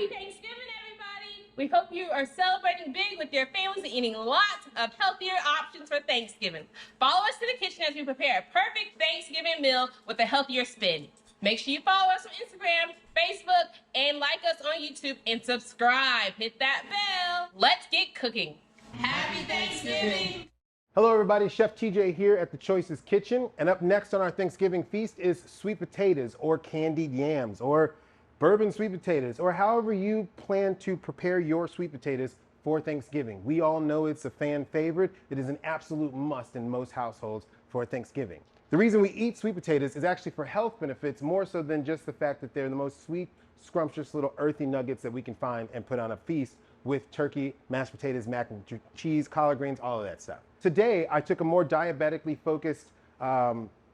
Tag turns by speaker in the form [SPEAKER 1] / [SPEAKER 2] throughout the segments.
[SPEAKER 1] Happy Thanksgiving, everybody! We hope you are celebrating big with your families and eating lots of healthier options for Thanksgiving. Follow us to the kitchen as we prepare a perfect Thanksgiving meal with a healthier spin. Make sure you follow us on Instagram, Facebook, and like us on YouTube and subscribe. Hit that bell. Let's get cooking. Happy Thanksgiving!
[SPEAKER 2] Hello everybody, Chef TJ here at The Choices Kitchen, and up next on our Thanksgiving feast is sweet potatoes or candied yams or bourbon sweet potatoes or however you plan to prepare your sweet potatoes for Thanksgiving. We all know it's a fan favorite. It is an absolute must in most households for Thanksgiving. The reason we eat sweet potatoes is actually for health benefits more so than just the fact that they're the most sweet, scrumptious little earthy nuggets that we can find and put on a feast with turkey, mashed potatoes, mac and cheese, collard greens, all of that stuff. Today, I took a more diabetically focused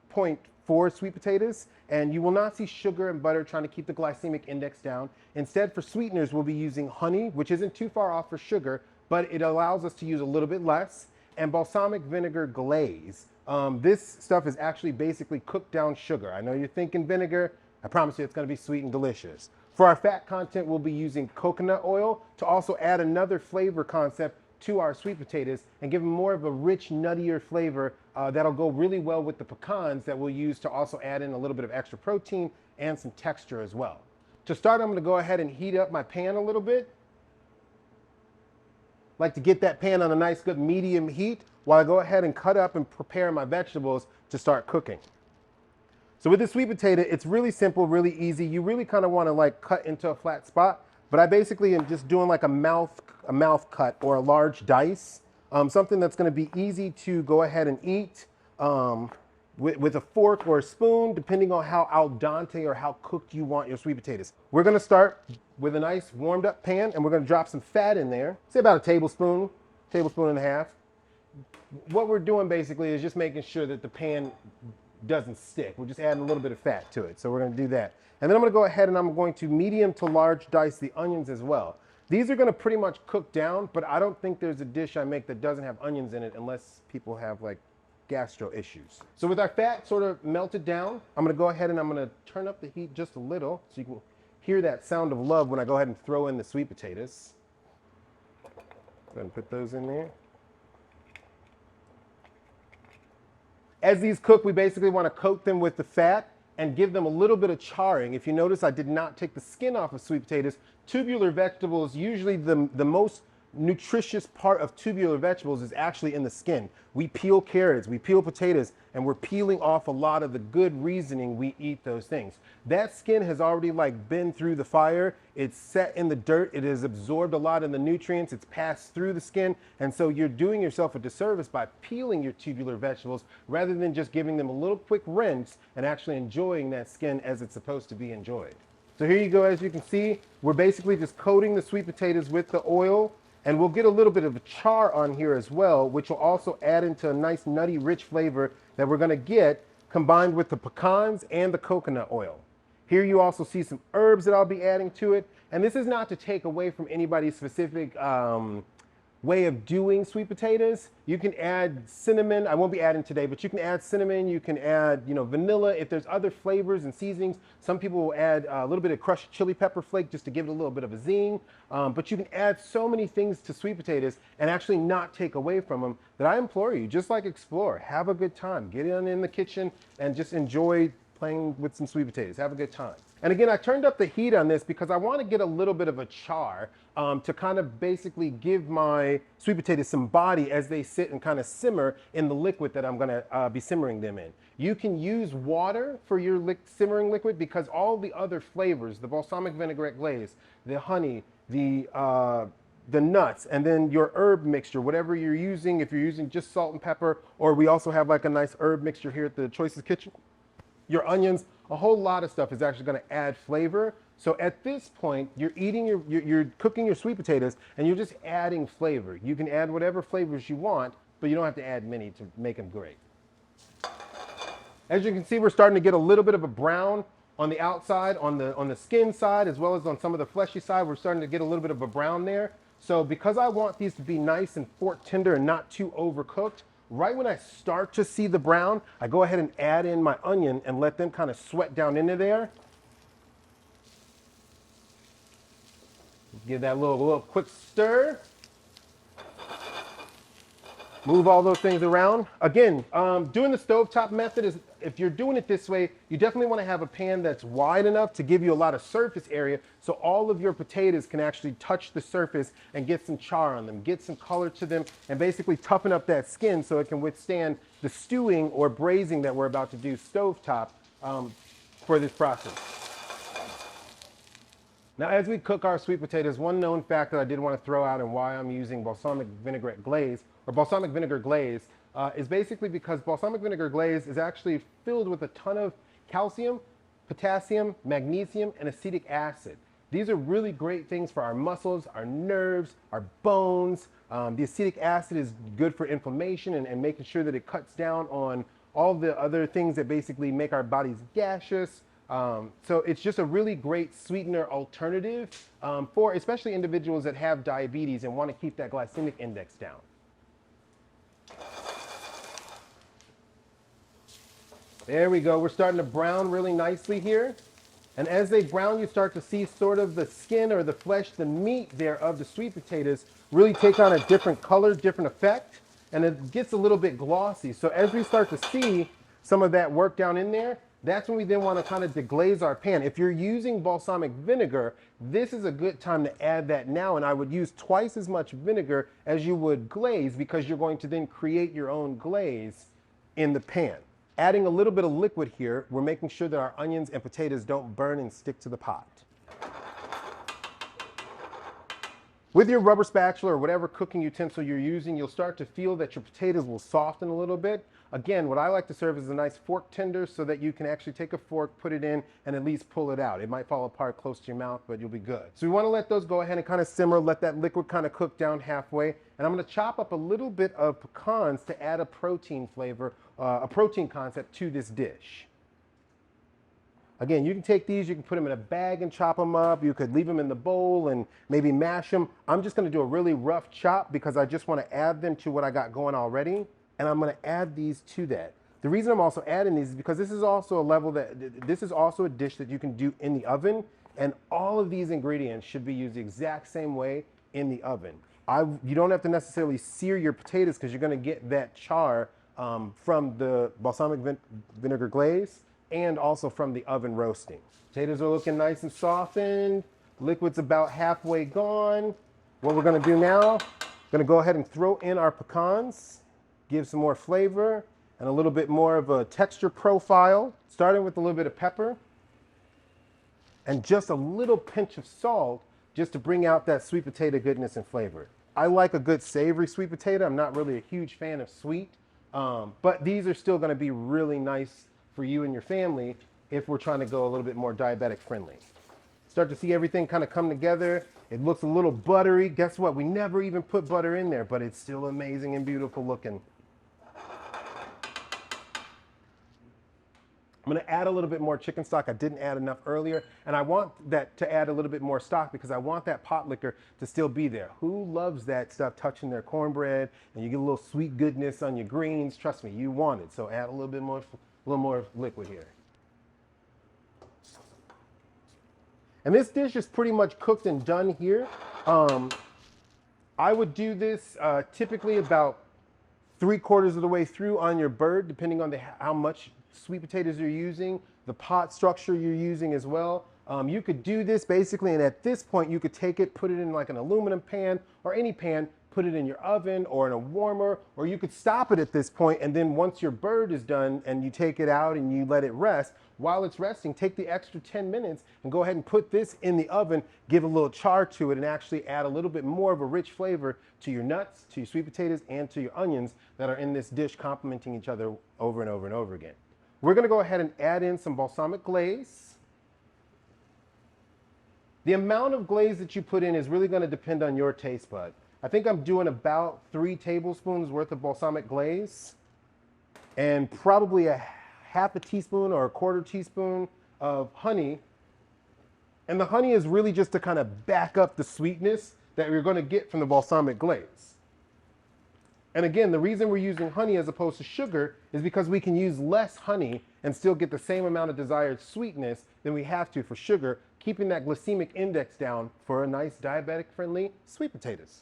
[SPEAKER 2] point for sweet potatoes, and you will not see sugar and butter trying to keep the glycemic index down. Instead, for sweeteners, we'll be using honey, which isn't too far off for sugar, but it allows us to use a little bit less, and balsamic vinegar glaze. This stuff is actually basically cooked down sugar. I know you're thinking vinegar. I promise you it's gonna be sweet and delicious. For our fat content, we'll be using coconut oil to also add another flavor concept to our sweet potatoes and give them more of a rich, nuttier flavor that'll go really well with the pecans that we'll use to also add in a little bit of extra protein and some texture as well. To start, I'm gonna go ahead and heat up my pan a little bit. Like to get that pan on a nice, good medium heat while I go ahead and cut up and prepare my vegetables to start cooking. So with the sweet potato, it's really simple, really easy. You really kind of want to like cut into a flat spot, but I basically am just doing like a mouth cut or a large dice, something that's going to be easy to go ahead and eat with a fork or a spoon, depending on how al dente or how cooked you want your sweet potatoes. We're going to start with a nice warmed up pan, and we're going to drop some fat in there, say about a tablespoon and a half. What we're doing basically is just making sure that the pan doesn't stick. We're just adding a little bit of fat to it. So we're going to do that. And then I'm going to go ahead and I'm going to medium to large dice the onions as well. These are going to pretty much cook down, but I don't think there's a dish I make that doesn't have onions in it unless people have like gastro issues. So with our fat sort of melted down, I'm going to go ahead and I'm going to turn up the heat just a little so you can hear that sound of love when I go ahead and throw in the sweet potatoes. Go ahead and put those in there. As these cook, we basically want to coat them with the fat and give them a little bit of charring. If you notice, I did not take the skin off of sweet potatoes. Tubular vegetables, usually the most nutritious part of tubular vegetables is actually in the skin. We peel carrots, we peel potatoes, and we're peeling off a lot of the good reasoning we eat those things. That skin has already like been through the fire. It's set in the dirt. It has absorbed a lot of the nutrients. It's passed through the skin. And so you're doing yourself a disservice by peeling your tubular vegetables rather than just giving them a little quick rinse and actually enjoying that skin as it's supposed to be enjoyed. So here you go. As you can see, we're basically just coating the sweet potatoes with the oil. And we'll get a little bit of a char on here as well, which will also add into a nice nutty rich flavor that we're gonna get combined with the pecans and the coconut oil. Here you also see some herbs that I'll be adding to it. And this is not to take away from anybody's specific way of doing sweet potatoes. You can add cinnamon. I won't be adding today, but you can add cinnamon. You can add, vanilla. If there's other flavors and seasonings, some people will add a little bit of crushed chili pepper flake just to give it a little bit of a zing. But you can add so many things to sweet potatoes and actually not take away from them that I implore you, just like explore, have a good time. Get in the kitchen and just enjoy playing with some sweet potatoes. Have a good time. And again, I turned up the heat on this because I want to get a little bit of a char to kind of basically give my sweet potatoes some body as they sit and kind of simmer in the liquid that I'm going to be simmering them in. You can use water for your simmering liquid because all the other flavors, the balsamic vinaigrette glaze, the honey, the nuts, and then your herb mixture, whatever you're using, if you're using just salt and pepper, or we also have like a nice herb mixture here at the Choices Kitchen, your onions, a whole lot of stuff is actually going to add flavor. So at this point, you're cooking your sweet potatoes and you're just adding flavor. You can add whatever flavors you want, but you don't have to add many to make them great. As you can see, we're starting to get a little bit of a brown on the outside, on the skin side, as well as on some of the fleshy side. We're starting to get a little bit of a brown there. So because I want these to be nice and fork tender and not too overcooked, right when I start to see the brown, I go ahead and add in my onion and let them kind of sweat down into there. Give that a little quick stir. Move all those things around. Again, doing the stovetop method is, if you're doing it this way, you definitely want to have a pan that's wide enough to give you a lot of surface area so all of your potatoes can actually touch the surface and get some char on them, get some color to them, and basically toughen up that skin so it can withstand the stewing or braising that we're about to do stovetop for this process. Now, as we cook our sweet potatoes, one known fact that I did want to throw out and why I'm using balsamic vinaigrette glaze, or balsamic vinegar glaze, is basically because balsamic vinegar glaze is actually filled with a ton of calcium, potassium, magnesium, and acetic acid. These are really great things for our muscles, our nerves, our bones. The acetic acid is good for inflammation and making sure that it cuts down on all the other things that basically make our bodies gaseous. So it's just a really great sweetener alternative for especially individuals that have diabetes and want to keep that glycemic index down. There we go. We're starting to brown really nicely here. And as they brown, you start to see sort of the skin or the flesh, the meat there of the sweet potatoes really take on a different color, different effect, and it gets a little bit glossy. So as we start to see some of that work down in there, that's when we then want to kind of deglaze our pan. If you're using balsamic vinegar, this is a good time to add that now, and I would use twice as much vinegar as you would glaze because you're going to then create your own glaze in the pan. Adding a little bit of liquid here, we're making sure that our onions and potatoes don't burn and stick to the pot. With your rubber spatula or whatever cooking utensil you're using, you'll start to feel that your potatoes will soften a little bit. Again, what I like to serve is a nice fork tender so that you can actually take a fork, put it in, and at least pull it out. It might fall apart close to your mouth, but you'll be good. So we want to let those go ahead and kind of simmer, let that liquid kind of cook down halfway. And I'm going to chop up a little bit of pecans to add a protein flavor, a protein concept to this dish. Again, you can take these, you can put them in a bag and chop them up. You could leave them in the bowl and maybe mash them. I'm just going to do a really rough chop because I just want to add them to what I got going already. And I'm going to add these to that. The reason I'm also adding these is because this is also a dish that you can do in the oven, and all of these ingredients should be used the exact same way in the oven. You don't have to necessarily sear your potatoes because you're going to get that char from the balsamic vinegar glaze and also from the oven roasting. Potatoes are looking nice and softened. Liquid's about halfway gone. What we're going to do now, I'm going to go ahead and throw in our pecans. Give some more flavor and a little bit more of a texture profile, starting with a little bit of pepper and just a little pinch of salt just to bring out that sweet potato goodness and flavor. I like a good savory sweet potato. I'm not really a huge fan of sweet, but these are still going to be really nice for you and your family if we're trying to go a little bit more diabetic friendly. Start to see everything kind of come together. It looks a little buttery. Guess what? We never even put butter in there, but it's still amazing and beautiful looking. I'm going to add a little bit more chicken stock. I didn't add enough earlier, and I want that to add a little bit more stock because I want that pot liquor to still be there. Who loves that stuff touching their cornbread and you get a little sweet goodness on your greens? Trust me, you want it. So add a little more liquid here. And this dish is pretty much cooked and done here. I would do this typically about 3/4 of the way through on your bird, depending on how much sweet potatoes you're using, the pot structure you're using as well. You could do this basically, and at this point you could take it, put it in like an aluminum pan or any pan, put it in your oven or in a warmer, or you could stop it at this point, and then once your bird is done and you take it out and you let it rest, while it's resting, take the extra 10 minutes and go ahead and put this in the oven, give a little char to it, and actually add a little bit more of a rich flavor to your nuts, to your sweet potatoes, and to your onions that are in this dish, complementing each other over and over and over again. We're going to go ahead and add in some balsamic glaze. The amount of glaze that you put in is really going to depend on your taste bud. I think I'm doing about 3 tablespoons worth of balsamic glaze and probably a half a teaspoon or a 1/4 teaspoon of honey. And the honey is really just to kind of back up the sweetness that you're going to get from the balsamic glaze. And again, the reason we're using honey as opposed to sugar is because we can use less honey and still get the same amount of desired sweetness than we have to for sugar, keeping that glycemic index down for a nice diabetic-friendly sweet potatoes.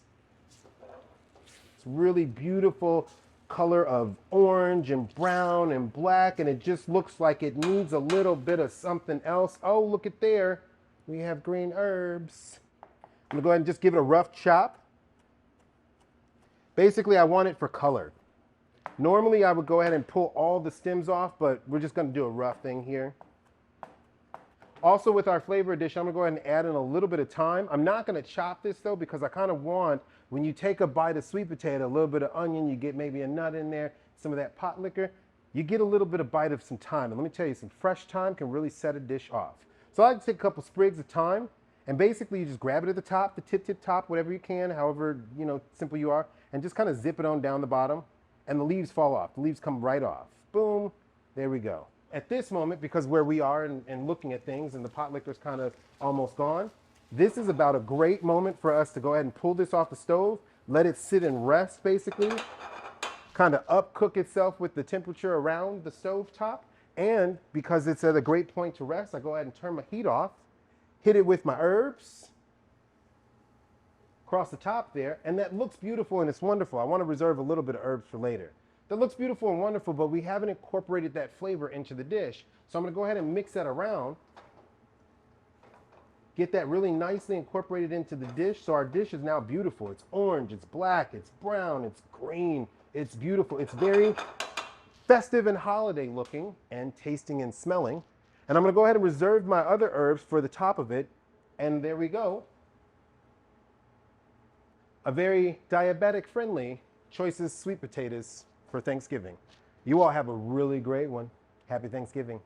[SPEAKER 2] It's really beautiful color of orange and brown and black, and it just looks like it needs a little bit of something else. Oh, look at there. We have green herbs. I'm gonna go ahead and just give it a rough chop. Basically, I want it for color. Normally, I would go ahead and pull all the stems off, but we're just gonna do a rough thing here. Also, with our flavor addition, I'm gonna go ahead and add in a little bit of thyme. I'm not gonna chop this though, because I kind of want, when you take a bite of sweet potato, a little bit of onion, you get maybe a nut in there, some of that pot liquor, you get a little bit of bite of some thyme. And let me tell you, some fresh thyme can really set a dish off. So I like to take a couple sprigs of thyme, and basically you just grab it at the top, the tip top, whatever you can, however simple you are, and just kind of zip it on down the bottom, and the leaves fall off. The leaves come right off. Boom, there we go. At this moment, because where we are and looking at things and the pot liquor is kind of almost gone, this is about a great moment for us to go ahead and pull this off the stove, let it sit and rest basically, kind of up cook itself with the temperature around the stove top. And because it's at a great point to rest, I go ahead and turn my heat off, hit it with my herbs across the top there, and that looks beautiful and it's wonderful. I want to reserve a little bit of herbs for later. That looks beautiful and wonderful, but we haven't incorporated that flavor into the dish. So I'm gonna go ahead and mix that around, get that really nicely incorporated into the dish. So our dish is now beautiful. It's orange, it's black, it's brown, it's green, it's beautiful. It's very festive and holiday looking and tasting and smelling. And I'm gonna go ahead and reserve my other herbs for the top of it. And there we go. A very diabetic friendly Choices sweet potatoes for Thanksgiving. You all have a really great one. Happy Thanksgiving.